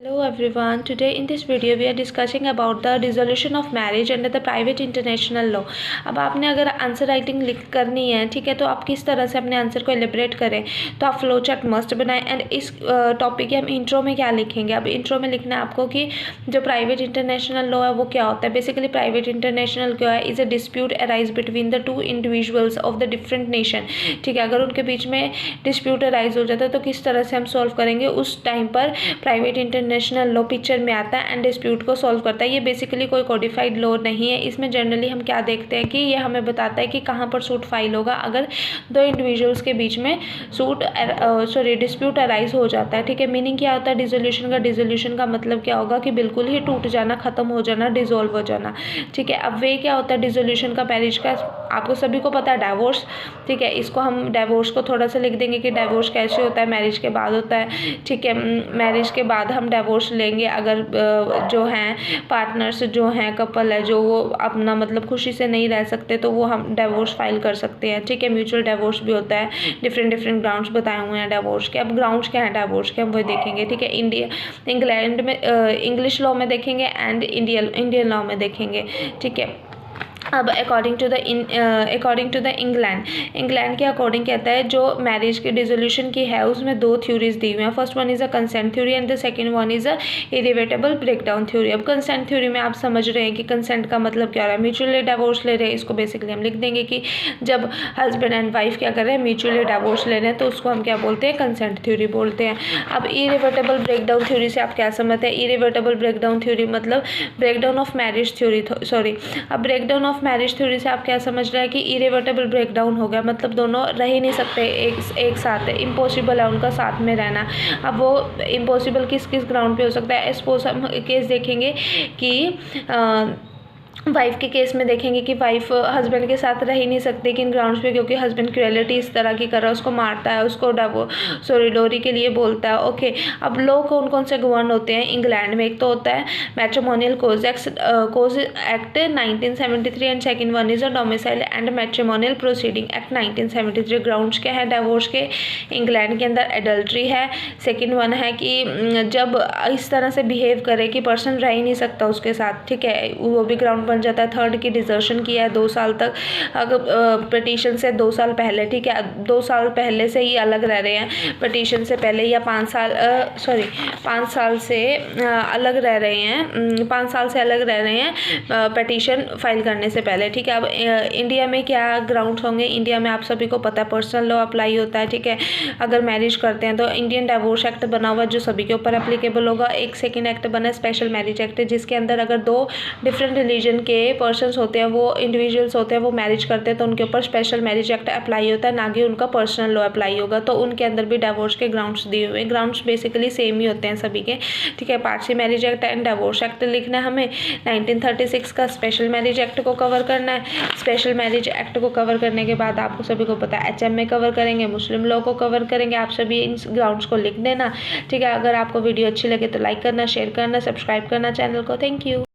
Hello everyone. Today in this video we are discussing about the dissolution of marriage under the private international law. अब आपने अगर answer writing लिख करनी है, ठीक है, तो आप किस तरह से अपने आंसर को एलिब्रेट करें, तो आप फ्लो चार्ट मस्ट बनाएं। एंड इस टॉपिक के हम इंट्रो में क्या लिखेंगे, अब इंट्रो में लिखना है आपको कि जो प्राइवेट इंटरनेशनल लॉ है वो क्या होता है। बेसिकली प्राइवेट इंटरनेशनल क्या है, is a dispute arise between the two individuals of the different nation. ठीक है, अगर उनके बीच में डिस्प्यूट अराइज हो जाता है तो किस तरह से हम सॉल्व करेंगे, उस टाइम पर प्राइवेट इंटरनेशनल लॉ पिक्चर में आता है एंड डिस्प्यूट को सॉल्व करता है। ये बेसिकली कोई कोडिफाइड लॉ नहीं है। इसमें जनरली हम क्या देखते हैं कि ये हमें बताता है कि कहाँ पर सूट फाइल होगा अगर दो इंडिविजुअल्स के बीच में डिस्प्यूट अराइज हो जाता है। ठीक है, मीनिंग क्या होता है डिसोल्यूशन का। डिसोल्यूशन का मतलब क्या होगा कि बिल्कुल ही टूट जाना, ख़त्म हो जाना, डिसॉल्व हो जाना। ठीक है, अब वे क्या होता है डिसोल्यूशन का मैरिज का, आपको सभी को पता है डाइवोर्स। ठीक है, इसको हम डाइवोर्स को थोड़ा सा लिख देंगे कि डाइवोर्स कैसे होता है, मैरिज के बाद होता है। ठीक है, मैरिज के बाद हम डाइवोर्स लेंगे अगर जो हैं पार्टनर्स जो हैं कपल है जो वो अपना मतलब खुशी से नहीं रह सकते तो वो हम डाइवोर्स फाइल कर सकते हैं। ठीक है, म्यूचुअल डाइवोर्स भी होता है, डिफरेंट ग्राउंड्स बताए हुए हैं डाइवोर्स के। अब ग्राउंड्स क्या है डाइवोर्स के हम वही देखेंगे। ठीक है, इंग्लैंड में इंग्लिश लॉ में देखेंगे एंड इंडियन लॉ में देखेंगे। ठीक है, अब अकॉर्डिंग टू द इंग्लैंड के अकॉर्डिंग कहता है जो मैरिज की डिसोल्यूशन की है उसमें दो थ्योरीज दी हुई हैं। First one is a consent theory and the second one is a irretrievable breakdown theory. अब कंसेंट थ्योरी में आप समझ रहे हैं कि कंसेंट का मतलब क्या हो रहा है, म्यूचुअली डाइवोर्स ले रहे हैं। इसको बेसिकली हम लिख देंगे कि जब हस्बैंड एंड वाइफ क्या कर रहे हैं म्यूचुअली डाइवोर्स ले रहे हैं तो उसको हम क्या बोलते हैं, कंसेंट थ्योरी बोलते हैं। अब इरिवेटेबल ब्रेकडाउन थ्योरी से आप क्या समझते हैं, इरिवेटेबल ब्रेकडाउन थ्योरी मतलब ब्रेकडाउन ऑफ मैरिज थ्योरी। अब ब्रेकडाउन ऑफ मैरिज थ्योरी से आप क्या समझ रहे हैं कि इरिवर्टेबल ब्रेकडाउन हो गया, मतलब दोनों रह ही नहीं सकते एक साथ, इम्पॉसिबल है उनका साथ में रहना। अब वो इम्पॉसिबल किस ग्राउंड पे हो सकता है, सपोज हम केस देखेंगे कि वाइफ के केस में देखेंगे कि वाइफ हस्बैंड के साथ रह ही नहीं सकती किन ग्राउंड्स पे, क्योंकि हस्बैंड क्रुएलिटी इस तरह की कर रहा है, उसको मारता है, उसको डोरी के लिए बोलता है। ओके, अब लॉ कौन से गवर्न होते हैं इंग्लैंड में, एक तो होता है matrimonial causes act 1973 and second one is a domicile and matrimonial proceeding act 1973। Grounds क्या है डाइवोर्स के इंग्लैंड के अंदर, एडल्ट्री है। सेकेंड वन है कि जब इस तरह से बिहेव करे कि पर्सन रह ही नहीं सकता उसके साथ। ठीक है, वो भी ग्राउंड बन जाता है। थर्ड की डिजर्शन किया है 2 साल तक, अगर पिटीशन से 2 साल पहले, ठीक है 2 साल पहले से ही अलग रह रहे हैं, पिटीशन से पहले या 5 साल से अलग रह रहे हैं, 5 साल से अलग रह रहे हैं पिटीशन फाइल करने से पहले। ठीक है, अब इंडिया में क्या ग्राउंड्स होंगे, इंडिया में आप सभी को पता है पर्सनल लॉ अप्लाई होता है। ठीक है, अगर मैरिज करते हैं तो इंडियन डाइवोर्स एक्ट बना हुआ जो सभी के ऊपर एप्लीकेबल होगा। एक सेकेंड एक्ट बना स्पेशल मैरिज एक्ट, जिसके अंदर अगर 2 डिफरेंट रिलीजन के पर्सन्स होते हैं, वो इंडिविजुअल्स होते हैं, वो मैरिज करते हैं तो उनके ऊपर स्पेशल मैरिज एक्ट अप्लाई होता है, ना कि उनका पर्सनल लॉ अप्लाई होगा। तो उनके अंदर भी डाइवोर्स के ग्राउंड्स दिए हुए हैं। ग्राउंड्स बेसिकली सेम ही होते हैं सभी के। ठीक है, Parsi marriage act and divorce act लिखना है हमें। 1936 का स्पेशल मैरिज एक्ट को कवर करना है। स्पेशल मैरिज एक्ट को कवर करने के बाद आपको सभी को पता है HM में कवर करेंगे, मुस्लिम लॉ को कवर करेंगे। आप सभी इन ग्राउंड्स को लिख देना। ठीक है, अगर आपको वीडियो अच्छी लगे तो लाइक करना, शेयर करना, सब्सक्राइब करना चैनल को। Thank you.